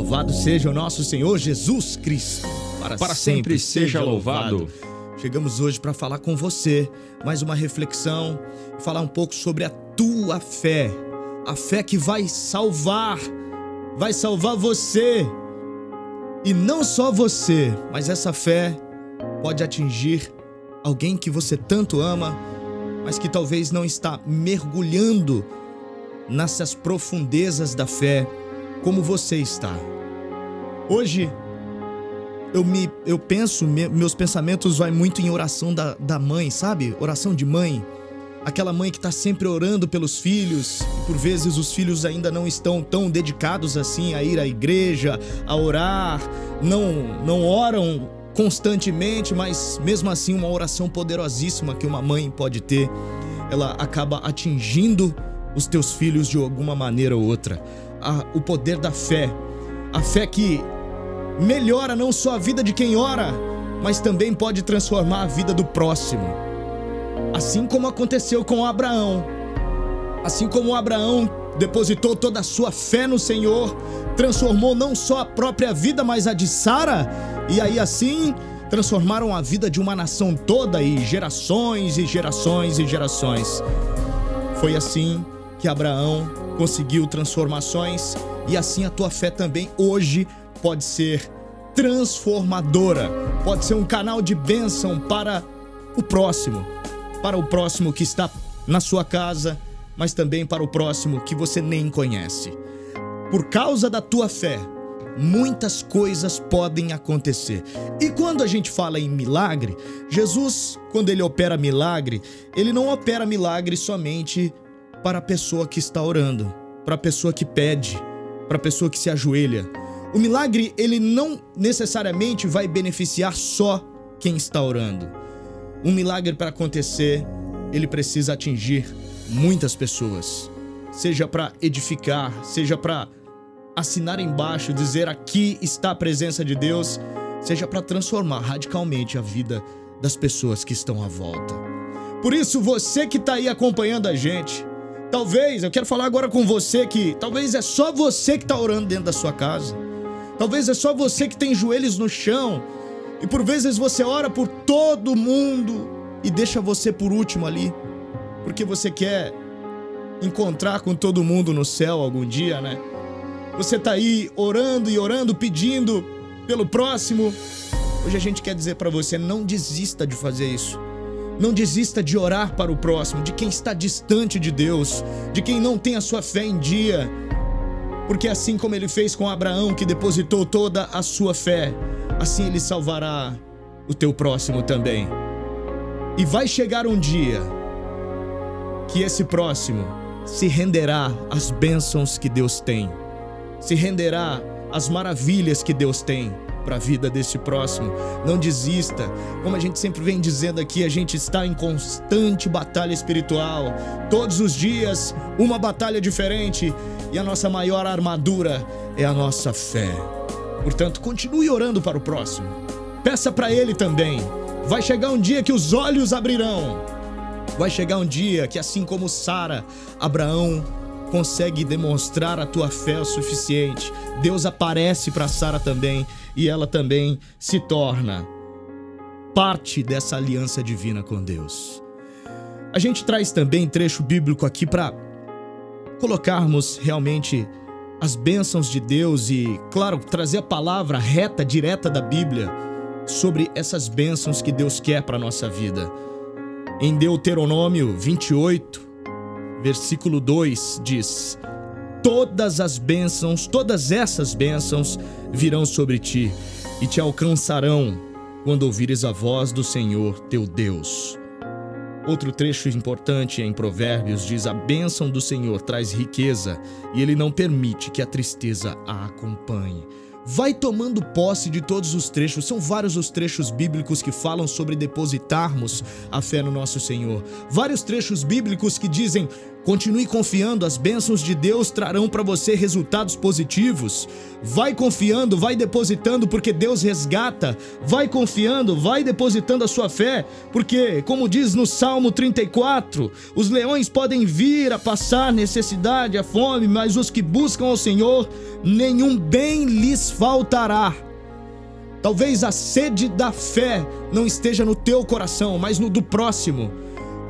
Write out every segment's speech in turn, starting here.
Louvado seja o nosso Senhor Jesus Cristo. Para sempre seja louvado. Chegamos hoje para falar com você, mais uma reflexão, falar um pouco sobre a tua fé. A fé que vai salvar você. E não só você, mas essa fé pode atingir alguém que você tanto ama, mas que talvez não está mergulhando nessas profundezas da fé como você está. Hoje eu penso, meus pensamentos vai muito em oração da mãe, sabe? Oração de mãe. Aquela mãe que está sempre orando pelos filhos, e por vezes os filhos ainda não estão tão dedicados assim a ir à igreja, a orar, não oram constantemente, mas mesmo assim uma oração poderosíssima que uma mãe pode ter, ela acaba atingindo os teus filhos de alguma maneira ou outra. O poder da fé, a fé que melhora não só a vida de quem ora, mas também pode transformar a vida do próximo. Assim como aconteceu com Abraão. Assim como Abraão depositou toda a sua fé no Senhor, transformou não só a própria vida, mas a de Sara, e aí assim transformaram a vida de uma nação toda, e gerações e gerações e gerações. Foi assim que Abraão conseguiu transformações, e assim a tua fé também hoje pode ser transformadora, pode ser um canal de bênção para o próximo que está na sua casa, mas também para o próximo que você nem conhece. Por causa da tua fé, muitas coisas podem acontecer. E quando a gente fala em milagre, Jesus, quando ele opera milagre, ele não opera milagre somente para a pessoa que está orando, para a pessoa que pede, para a pessoa que se ajoelha. O milagre, ele não necessariamente vai beneficiar só quem está orando. Um milagre, para acontecer, ele precisa atingir muitas pessoas. Seja para edificar, seja para assinar embaixo, dizer aqui está a presença de Deus, seja para transformar radicalmente a vida das pessoas que estão à volta. Por isso, você que está aí acompanhando a gente, talvez, eu quero falar agora com você que talvez é só você que está orando dentro da sua casa. Talvez é só você que tem joelhos no chão. E por vezes você ora por todo mundo e deixa você por último ali, porque você quer encontrar com todo mundo no céu algum dia, né? Você tá aí orando e orando, pedindo pelo próximo. Hoje a gente quer dizer para você, não desista de fazer isso. Não desista de orar para o próximo, de quem está distante de Deus, de quem não tem a sua fé em dia. Porque assim como ele fez com Abraão, que depositou toda a sua fé, assim ele salvará o teu próximo também. E vai chegar um dia que esse próximo se renderá às bênçãos que Deus tem, se renderá às maravilhas que Deus tem para a vida desse próximo. Não desista. Como a gente sempre vem dizendo aqui, a gente está em constante batalha espiritual. Todos os dias, uma batalha diferente. E a nossa maior armadura é a nossa fé. Portanto, continue orando para o próximo. Peça para ele também. Vai chegar um dia que os olhos abrirão. Vai chegar um dia que, assim como Sara, Abraão consegue demonstrar a tua fé o suficiente. Deus aparece para Sara também, e ela também se torna parte dessa aliança divina com Deus. A gente traz também trecho bíblico aqui para colocarmos realmente as bênçãos de Deus e, claro, trazer a palavra reta, direta da Bíblia sobre essas bênçãos que Deus quer para a nossa vida. Em Deuteronômio 28, versículo 2 diz: todas essas bênçãos virão sobre ti e te alcançarão quando ouvires a voz do Senhor teu Deus. Outro trecho importante em Provérbios diz: a bênção do Senhor traz riqueza e ele não permite que a tristeza a acompanhe. Vai tomando posse de todos os trechos, são vários os trechos bíblicos que falam sobre depositarmos a fé no nosso Senhor. Vários trechos bíblicos que dizem Continue confiando, as bênçãos de Deus trarão para você resultados positivos. Vai confiando, vai depositando, porque Deus resgata. Vai confiando, vai depositando a sua fé, porque, como diz no Salmo 34, os leões podem vir a passar necessidade, a fome, mas os que buscam ao Senhor, nenhum bem lhes faltará. Talvez a sede da fé não esteja no teu coração, mas no do próximo.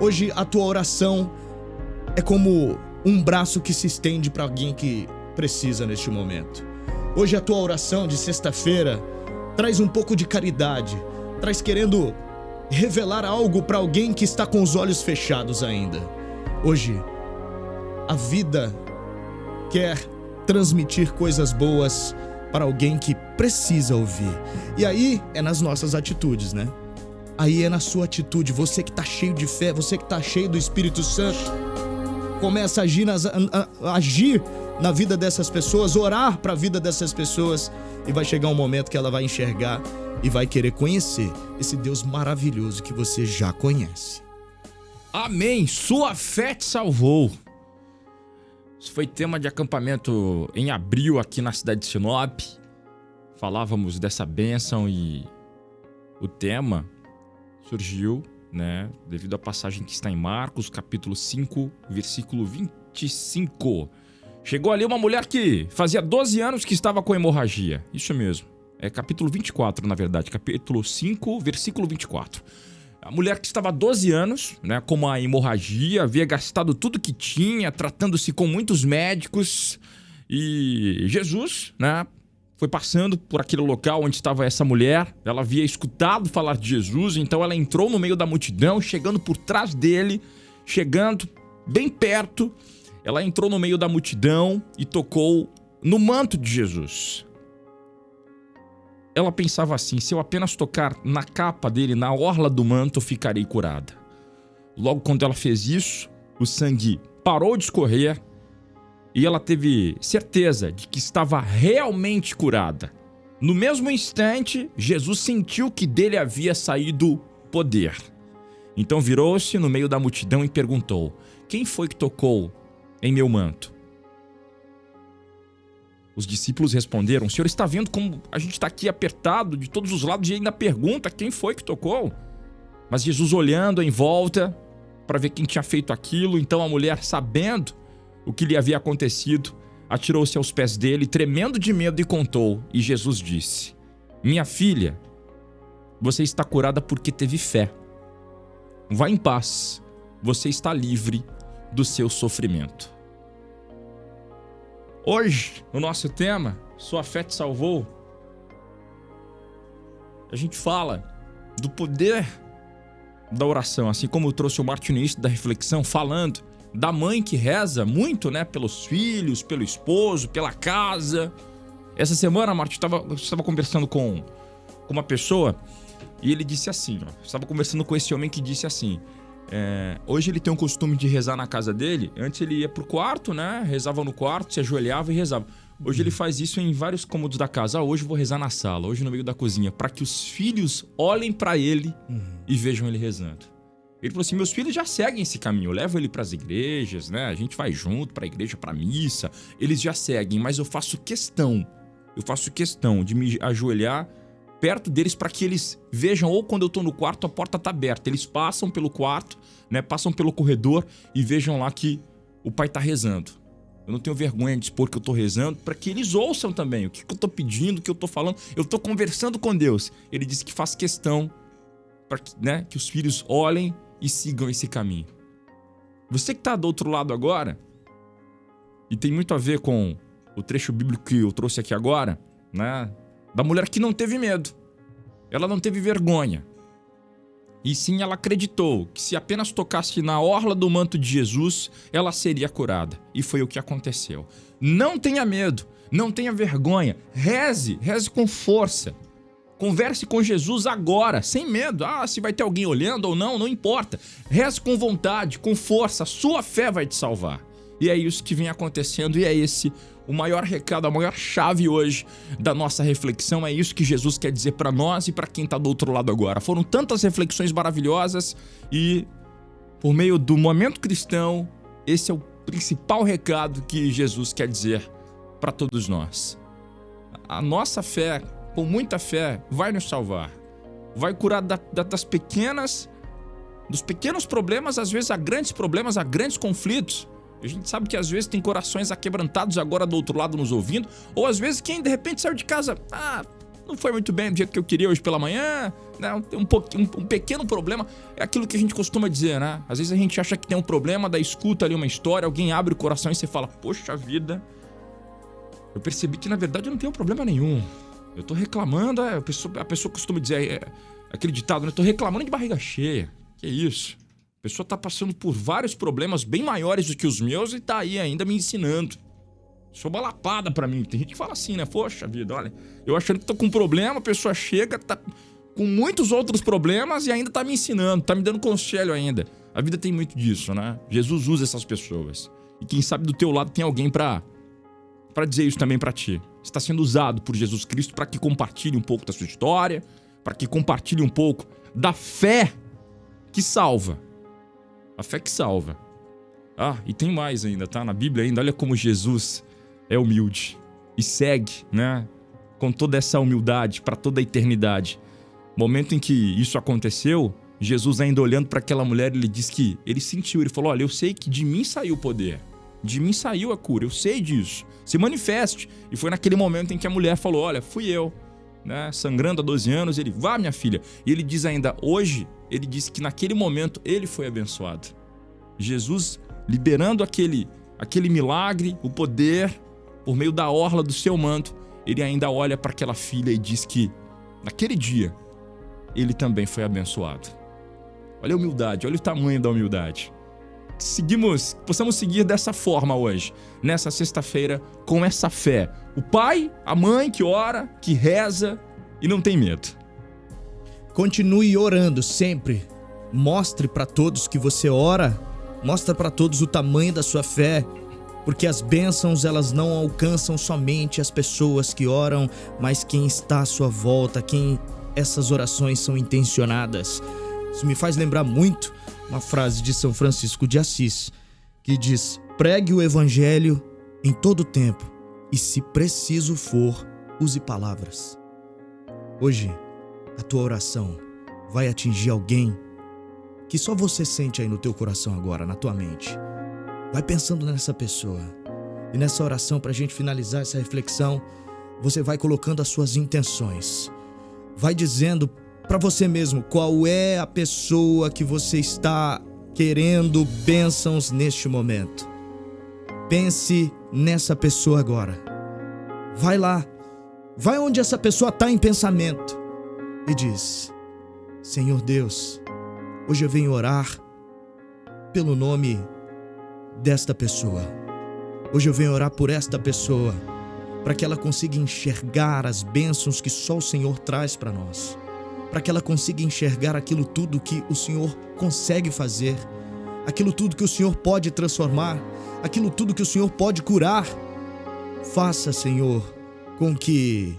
Hoje a tua oração é como um braço que se estende para alguém que precisa neste momento. Hoje a tua oração de sexta-feira traz um pouco de caridade, traz querendo revelar algo para alguém que está com os olhos fechados ainda. Hoje a vida quer transmitir coisas boas para alguém que precisa ouvir. E aí é nas nossas atitudes, né? Aí é na sua atitude, você que está cheio de fé, você que está cheio do Espírito Santo, começa a agir na vida dessas pessoas, orar para a vida dessas pessoas, e vai chegar um momento que ela vai enxergar e vai querer conhecer esse Deus maravilhoso que você já conhece. Amém! Sua fé te salvou. Isso foi tema de acampamento em abril aqui na cidade de Sinop. Falávamos dessa bênção e o tema surgiu, né, devido à passagem que está em Marcos, capítulo 5, versículo 25. Chegou ali uma mulher que fazia 12 anos que estava com hemorragia. Isso mesmo. É capítulo 24, na verdade. Capítulo 5, versículo 24. A mulher que estava há 12 anos, né, com uma hemorragia, havia gastado tudo que tinha, tratando-se com muitos médicos. E Jesus, né, foi passando por aquele local onde estava essa mulher. Ela havia escutado falar de Jesus, então ela entrou no meio da multidão, chegando por trás dele, chegando bem perto. Ela entrou no meio da multidão e tocou no manto de Jesus. Ela pensava assim: se eu apenas tocar na capa dele, na orla do manto, eu ficarei curada. Logo quando ela fez isso, o sangue parou de escorrer e ela teve certeza de que estava realmente curada. No mesmo instante, Jesus sentiu que dele havia saído poder. Então virou-se no meio da multidão e perguntou: quem foi que tocou em meu manto? Os discípulos responderam: o senhor está vendo como a gente está aqui apertado de todos os lados e ainda pergunta quem foi que tocou? Mas Jesus, olhando em volta para ver quem tinha feito aquilo, então a mulher, sabendo o que lhe havia acontecido, atirou-se aos pés dele, tremendo de medo, e contou. E Jesus disse: minha filha, você está curada porque teve fé. Vá em paz, você está livre do seu sofrimento. Hoje, no nosso tema, Sua Fé Te Salvou, a gente fala do poder da oração, assim como eu trouxe o Martin no início da reflexão, falando da mãe que reza muito, né, pelos filhos, pelo esposo, pela casa. Essa semana, Martin, eu estava conversando com uma pessoa e ele disse assim, ó, estava conversando com esse homem que disse assim: hoje ele tem um costume de rezar na casa dele. Antes ele ia pro quarto, né? Rezava no quarto, se ajoelhava e rezava. Hoje ele faz isso em vários cômodos da casa. Hoje eu vou rezar na sala, hoje no meio da cozinha, para que os filhos olhem para ele e vejam ele rezando. Ele falou assim: meus filhos já seguem esse caminho. Eu levo ele para as igrejas, né? A gente vai junto para a igreja, para missa. Eles já seguem, mas eu faço questão de me ajoelhar perto deles para que eles vejam, ou quando eu tô no quarto, a porta tá aberta, eles passam pelo quarto, né, passam pelo corredor e vejam lá que o pai tá rezando. Eu não tenho vergonha de expor que eu tô rezando, para que eles ouçam também o que eu tô pedindo, o que eu tô falando. Eu tô conversando com Deus. Ele disse que faz questão para que, né, que os filhos olhem e sigam esse caminho. Você que tá do outro lado agora, e tem muito a ver com o trecho bíblico que eu trouxe aqui agora, né, da mulher que não teve medo, ela não teve vergonha, e sim ela acreditou que se apenas tocasse na orla do manto de Jesus, ela seria curada, e foi o que aconteceu. Não tenha medo, não tenha vergonha, reze com força, converse com Jesus agora, sem medo. Se vai ter alguém olhando ou não, não importa, reze com vontade, com força, a sua fé vai te salvar. E é isso que vem acontecendo, e é esse o maior recado, a maior chave hoje da nossa reflexão. É isso que Jesus quer dizer para nós e para quem está do outro lado agora. Foram tantas reflexões maravilhosas e, por meio do Momento Cristão, esse é o principal recado que Jesus quer dizer para todos nós. A nossa fé, com muita fé, vai nos salvar. Vai curar dos pequenos problemas, às vezes a grandes problemas, a grandes conflitos. A gente sabe que às vezes tem corações aquebrantados agora do outro lado nos ouvindo, ou às vezes quem de repente saiu de casa, não foi muito bem do jeito que eu queria hoje pela manhã, né? Um pequeno problema, é aquilo que a gente costuma dizer, né? Às vezes a gente acha que tem um problema, daí escuta ali uma história, alguém abre o coração e você fala, poxa vida, eu percebi que na verdade eu não tenho problema nenhum. Eu tô reclamando, a pessoa costuma dizer, aquele ditado, né? Eu tô reclamando de barriga cheia. Que isso? A pessoa tá passando por vários problemas bem maiores do que os meus e tá aí ainda me ensinando. Sou uma lapada pra mim. Tem gente que fala assim, né? Poxa vida, olha, eu achando que tô com um problema, a pessoa chega, tá com muitos outros problemas e ainda tá me ensinando, tá me dando conselho ainda. A vida tem muito disso, né? Jesus usa essas pessoas. E quem sabe do teu lado tem alguém pra dizer isso também pra ti. Você tá sendo usado por Jesus Cristo pra que compartilhe um pouco da sua história, pra que compartilhe um pouco da fé que salva. A fé que salva. E tem mais ainda, tá? Na Bíblia ainda, olha como Jesus é humilde e segue, né? Com toda essa humildade para toda a eternidade. Momento em que isso aconteceu, Jesus ainda olhando para aquela mulher, ele diz que ele sentiu, ele falou, olha, eu sei que de mim saiu o poder, de mim saiu a cura, eu sei disso, se manifeste. E foi naquele momento em que a mulher falou, olha, fui eu, né? Sangrando há 12 anos, ele, vá minha filha. E ele diz ainda, hoje, ele diz que naquele momento ele foi abençoado. Jesus liberando aquele milagre, o poder, por meio da orla do seu manto, ele ainda olha para aquela filha e diz que, naquele dia, ele também foi abençoado. Olha a humildade, olha o tamanho da humildade. Possamos seguir dessa forma hoje, nessa sexta-feira, com essa fé. O pai, a mãe que ora, que reza e não tem medo. Continue orando sempre. Mostre para todos que você ora. Mostra para todos o tamanho da sua fé, porque as bênçãos elas não alcançam somente as pessoas que oram, mas quem está à sua volta, quem essas orações são intencionadas. Isso me faz lembrar muito uma frase de São Francisco de Assis, que diz, pregue o evangelho em todo tempo e se preciso for, use palavras. Hoje, a tua oração vai atingir alguém que só você sente aí no teu coração agora, na tua mente. Vai pensando nessa pessoa. E nessa oração, pra gente finalizar essa reflexão, você vai colocando as suas intenções. Vai dizendo pra você mesmo qual é a pessoa que você está querendo bênçãos neste momento. Pense nessa pessoa agora. Vai lá. Vai onde essa pessoa está em pensamento. E diz, Senhor Deus, hoje eu venho orar pelo nome desta pessoa. Hoje eu venho orar por esta pessoa, para que ela consiga enxergar as bênçãos que só o Senhor traz para nós. Para que ela consiga enxergar aquilo tudo que o Senhor consegue fazer, aquilo tudo que o Senhor pode transformar, aquilo tudo que o Senhor pode curar. Faça, Senhor, com que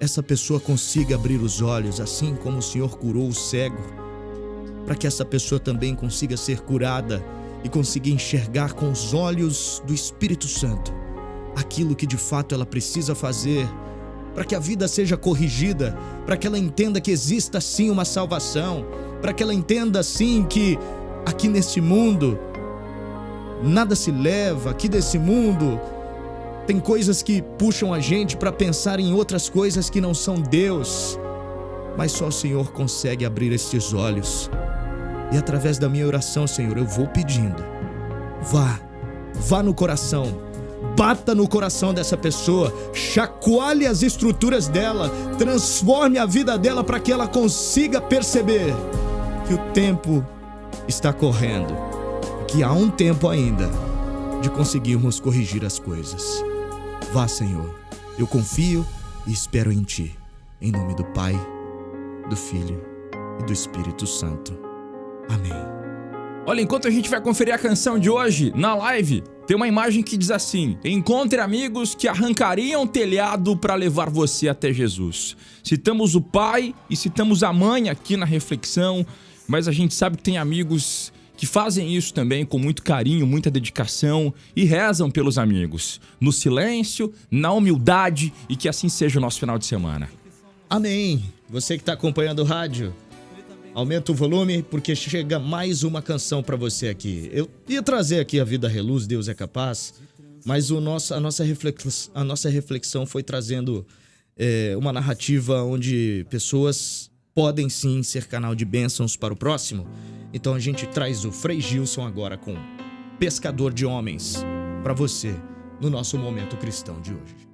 essa pessoa consiga abrir os olhos, assim como o Senhor curou o cego, para que essa pessoa também consiga ser curada e consiga enxergar com os olhos do Espírito Santo aquilo que de fato ela precisa fazer, para que a vida seja corrigida, para que ela entenda que exista sim uma salvação, para que ela entenda sim que aqui neste mundo nada se leva, aqui desse mundo tem coisas que puxam a gente para pensar em outras coisas que não são Deus, mas só o Senhor consegue abrir estes olhos. E através da minha oração, Senhor, eu vou pedindo. Vá no coração, bata no coração dessa pessoa, chacoalhe as estruturas dela, transforme a vida dela para que ela consiga perceber que o tempo está correndo, que há um tempo ainda de conseguirmos corrigir as coisas. Vá, Senhor, eu confio e espero em Ti, em nome do Pai, do Filho e do Espírito Santo. Amém. Olha, enquanto a gente vai conferir a canção de hoje, na live, tem uma imagem que diz assim: encontre amigos que arrancariam telhado para levar você até Jesus. Citamos o pai e citamos a mãe aqui na reflexão, mas a gente sabe que tem amigos que fazem isso também com muito carinho, muita dedicação e rezam pelos amigos, no silêncio, na humildade, e que assim seja o nosso final de semana. Amém. Você que está acompanhando o rádio, aumenta o volume porque chega mais uma canção para você aqui. Eu ia trazer aqui a Vida Reluz, Deus é Capaz, mas a nossa reflexão foi trazendo uma narrativa onde pessoas podem sim ser canal de bênçãos para o próximo. Então a gente traz o Frei Gilson agora com Pescador de Homens para você no nosso Momento Cristão de hoje.